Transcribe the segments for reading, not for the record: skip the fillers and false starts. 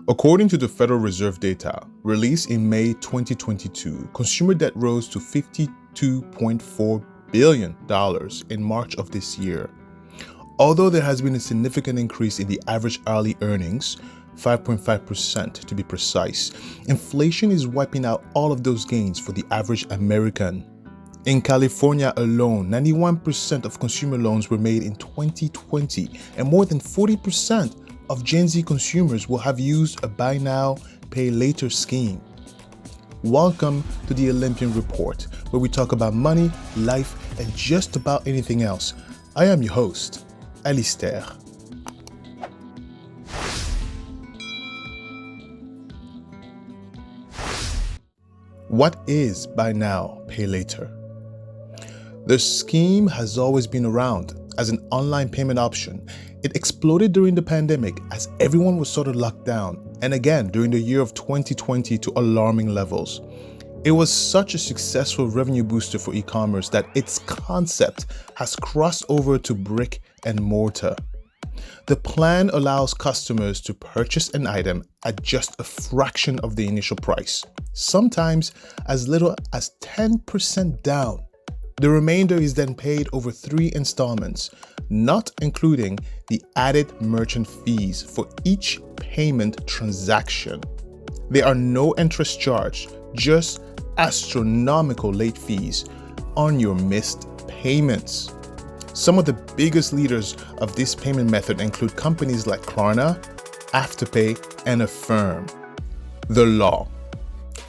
According to the Federal Reserve data released in May 2022, consumer debt rose to $52.4 billion in March of this year. Although there has been a significant increase in the average hourly earnings, 5.5% to be precise, inflation is wiping out all of those gains for the average American. In California alone, 91% of consumer loans were made in 2020, and more than 40% of Gen Z consumers will have used a buy now, pay later scheme. Welcome to the Olympian Report, where we talk about money, life, and just about anything else. I am your host, Alistair. What is buy now, pay later? The scheme has always been around as an online payment option. It exploded during the pandemic as everyone was sort of locked down, and again during the year of 2020 to alarming levels. It was such a successful revenue booster for e-commerce that its concept has crossed over to brick and mortar. The plan allows customers to purchase an item at just a fraction of the initial price, sometimes as little as 10% down. The remainder is then paid over 3 installments, not including the added merchant fees for each payment transaction. There are no interest charged, just astronomical late fees on your missed payments. Some of the biggest leaders of this payment method include companies like Klarna, Afterpay, and Affirm. The law.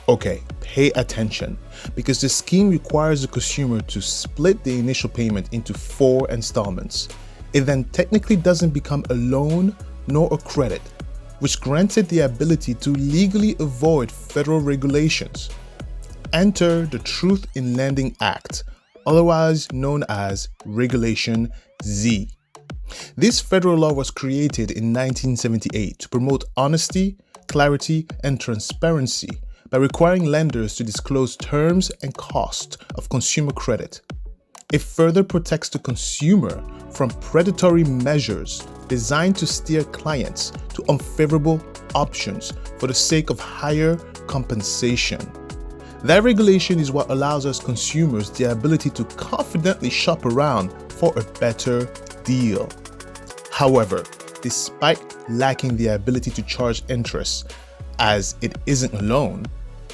Okay, pay attention, because the scheme requires the consumer to split the initial payment into 4 installments. It then technically doesn't become a loan nor a credit, which grants it the ability to legally avoid federal regulations. Enter the Truth in Lending Act, otherwise known as Regulation Z. This federal law was created in 1978 to promote honesty, clarity, and transparency by requiring lenders to disclose terms and cost of consumer credit. It further protects the consumer from predatory measures designed to steer clients to unfavorable options for the sake of higher compensation. That regulation is what allows us consumers the ability to confidently shop around for a better deal. However, despite lacking the ability to charge interest, as it isn't a loan,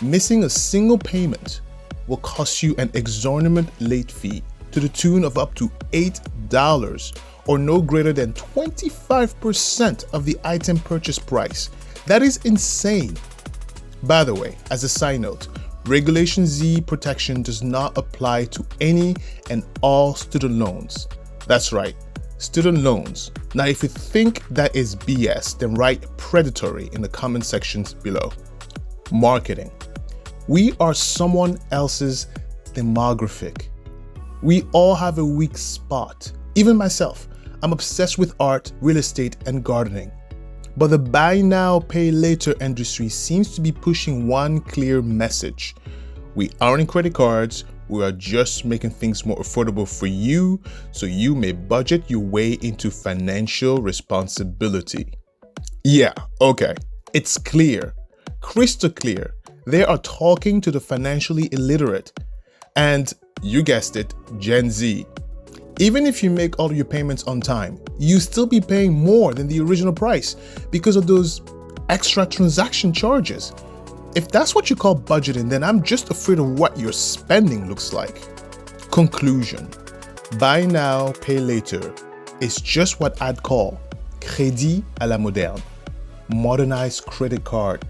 missing a single payment will cost you an exorbitant late fee to the tune of up to $8 or no greater than 25% of the item purchase price. That is insane. By the way, as a side note, Regulation Z protection does not apply to any and all student loans. That's right, student loans. Now, if you think that is BS, then write predatory in the comment sections below. Marketing. We are someone else's demographic. We all have a weak spot. Even myself, I'm obsessed with art, real estate, and gardening. But the buy now, pay later industry seems to be pushing one clear message. We aren't credit cards, we are just making things more affordable for you so you may budget your way into financial responsibility. Yeah, okay, it's clear, crystal clear. They are talking to the financially illiterate and, you guessed it, Gen Z. Even if you make all of your payments on time, you still be paying more than the original price because of those extra transaction charges. If that's what you call budgeting, then I'm just afraid of what your spending looks like. Conclusion. Buy now, pay later is just what I'd call crédit à la moderne, modernized credit card.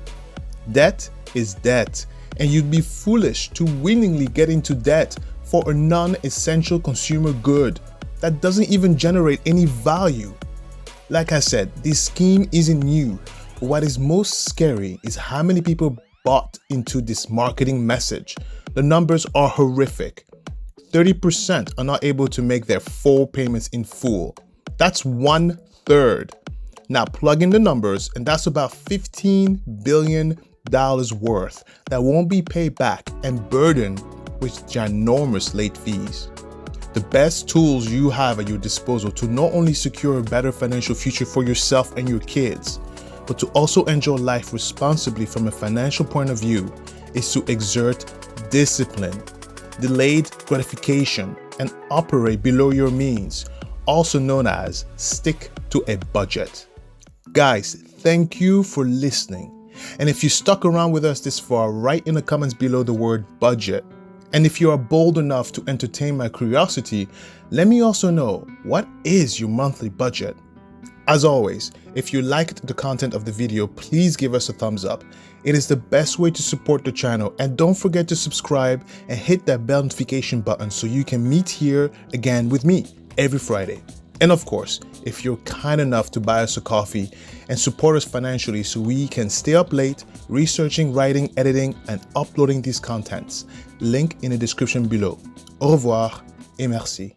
Debt is debt, and you'd be foolish to willingly get into debt for a non-essential consumer good that doesn't even generate any value. Like I said, this scheme isn't new, but what is most scary is how many people bought into this marketing message. The numbers are horrific. 30% are not able to make their 4 payments in full. That's 1/3. Now plug in the numbers, and that's about $15 billion worth that won't be paid back and burdened with ginormous late fees. The best tools you have at your disposal to not only secure a better financial future for yourself and your kids, but to also enjoy life responsibly from a financial point of view is to exert discipline, delayed gratification, and operate below your means, also known as stick to a budget. Guys, thank you for listening. And if you stuck around with us this far, write in the comments below the word budget. And if you are bold enough to entertain my curiosity, let me also know, what is your monthly budget? As always, if you liked the content of the video, please give us a thumbs up. It is the best way to support the channel, and don't forget to subscribe and hit that bell notification button so you can meet here again with me every Friday. And of course, if you're kind enough to buy us a coffee and support us financially so we can stay up late researching, writing, editing, and uploading these contents, link in the description below. Au revoir et merci.